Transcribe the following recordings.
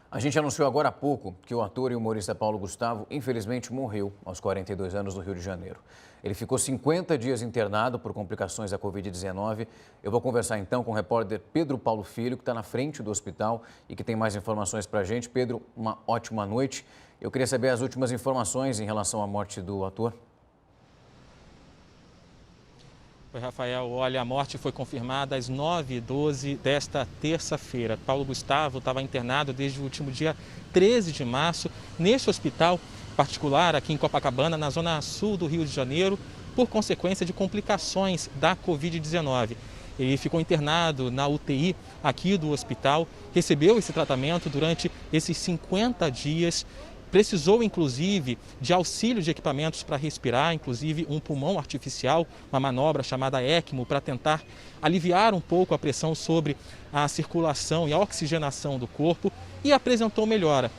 A gente anunciou agora há pouco que o ator e humorista Paulo Gustavo, infelizmente, morreu aos 42 anos no Rio de Janeiro. Ele ficou 50 dias internado por complicações da Covid-19. Eu vou conversar então com o repórter Pedro Paulo Filho, que está na frente do hospital e que tem mais informações para a gente. Pedro, uma ótima noite. Eu queria saber as últimas informações em relação à morte do ator. Oi, Rafael, olha, a morte foi confirmada às 9h12 desta terça-feira. Paulo Gustavo estava internado desde o último dia 13 de março neste hospital particular aqui em Copacabana, na zona sul do Rio de Janeiro, por consequência de complicações da Covid-19. Ele ficou internado na UTI aqui do hospital, recebeu esse tratamento durante esses 50 dias. Precisou, inclusive, de auxílio de equipamentos para respirar, inclusive um pulmão artificial, uma manobra chamada ECMO, para tentar aliviar um pouco a pressão sobre a circulação e a oxigenação do corpo, e apresentou melhora.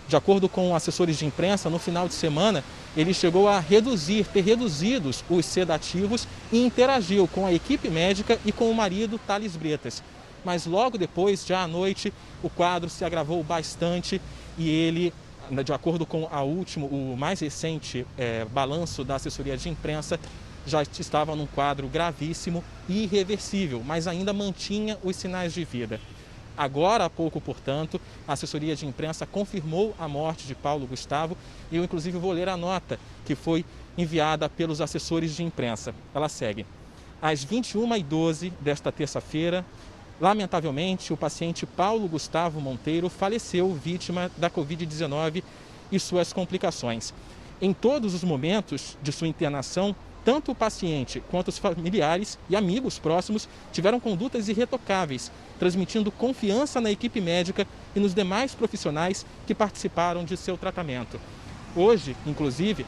De acordo com assessores de imprensa, no final de semana, ele chegou a ter reduzidos os sedativos e interagiu com a equipe médica e com o marido, Thales Bretas. Mas logo depois, já à noite, o quadro se agravou bastante e ele, de acordo com o mais recente balanço da assessoria de imprensa, já estava num quadro gravíssimo e irreversível, mas ainda mantinha os sinais de vida. Agora há pouco, portanto, a assessoria de imprensa confirmou a morte de Paulo Gustavo e eu, inclusive, vou ler a nota que foi enviada pelos assessores de imprensa. Ela segue. Às 21h12 desta terça-feira, lamentavelmente, o paciente Paulo Gustavo Monteiro faleceu vítima da Covid-19 e suas complicações. Em todos os momentos de sua internação, tanto o paciente quanto os familiares e amigos próximos tiveram condutas irretocáveis, transmitindo confiança na equipe médica e nos demais profissionais que participaram de seu tratamento. Hoje, inclusive,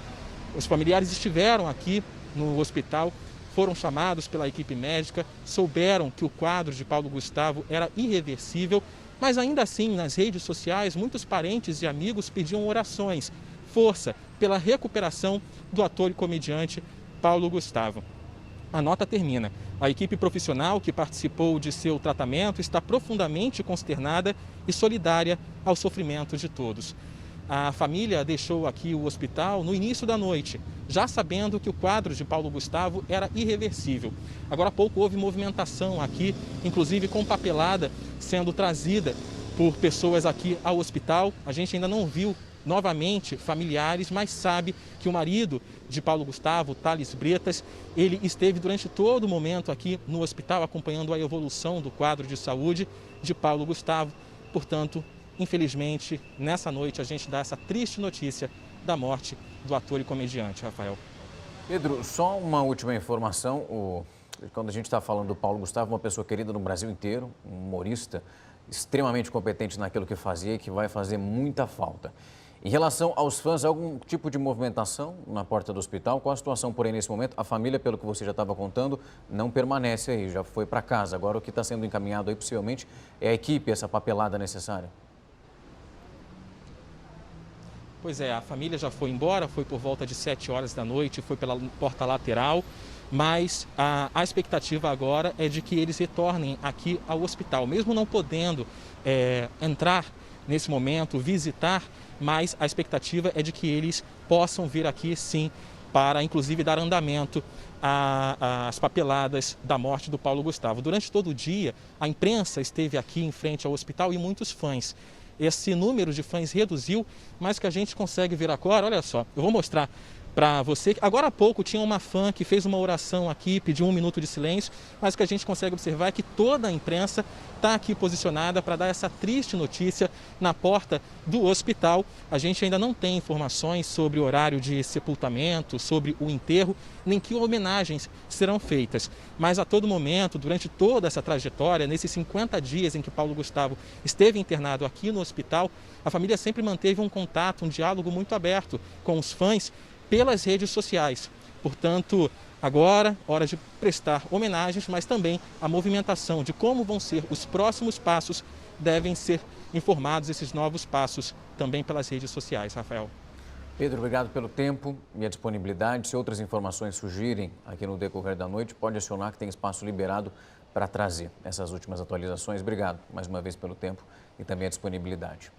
os familiares estiveram aqui no hospital, foram chamados pela equipe médica, souberam que o quadro de Paulo Gustavo era irreversível, mas ainda assim, nas redes sociais, muitos parentes e amigos pediam orações, força pela recuperação do ator e comediante Paulo Gustavo. A nota termina. A equipe profissional que participou de seu tratamento está profundamente consternada e solidária ao sofrimento de todos. A família deixou aqui o hospital no início da noite, já sabendo que o quadro de Paulo Gustavo era irreversível. Agora há pouco houve movimentação aqui, inclusive com papelada sendo trazida por pessoas aqui ao hospital. A gente ainda não viu novamente familiares, mas sabe que o marido de Paulo Gustavo, Thales Bretas, ele esteve durante todo o momento aqui no hospital acompanhando a evolução do quadro de saúde de Paulo Gustavo. Portanto, infelizmente, nessa noite a gente dá essa triste notícia da morte do ator e comediante, Rafael. Pedro, só uma última informação. Quando a gente está falando do Paulo Gustavo, uma pessoa querida no Brasil inteiro, um humorista extremamente competente naquilo que fazia e que vai fazer muita falta. Em relação aos fãs, algum tipo de movimentação na porta do hospital? Qual a situação, porém, nesse momento? A família, pelo que você já estava contando, não permanece aí, já foi para casa. Agora, o que está sendo encaminhado aí, possivelmente, é a equipe, essa papelada necessária. Pois é, a família já foi embora, foi por volta de 7 horas da noite, foi pela porta lateral, mas a expectativa agora é de que eles retornem aqui ao hospital, mesmo não podendo entrar nesse momento, visitar, mas a expectativa é de que eles possam vir aqui sim, para inclusive dar andamento às papeladas da morte do Paulo Gustavo. Durante todo o dia, a imprensa esteve aqui em frente ao hospital e muitos fãs. Esse número de fãs reduziu, mas que a gente consegue ver agora, olha só, eu vou mostrar para você. Agora há pouco tinha uma fã que fez uma oração aqui, pediu 1 minuto de silêncio, mas o que a gente consegue observar é que toda a imprensa está aqui posicionada para dar essa triste notícia na porta do hospital. A gente ainda não tem informações sobre o horário de sepultamento, sobre o enterro, nem que homenagens serão feitas. Mas a todo momento, durante toda essa trajetória, nesses 50 dias em que Paulo Gustavo esteve internado aqui no hospital, a família sempre manteve um contato, um diálogo muito aberto com os fãs pelas redes sociais. Portanto, agora, hora de prestar homenagens, mas também a movimentação de como vão ser os próximos passos devem ser informados, esses novos passos, também pelas redes sociais, Rafael. Pedro, obrigado pelo tempo e a disponibilidade. Se outras informações surgirem aqui no decorrer da noite, pode acionar que tem espaço liberado para trazer essas últimas atualizações. Obrigado mais uma vez pelo tempo e também a disponibilidade.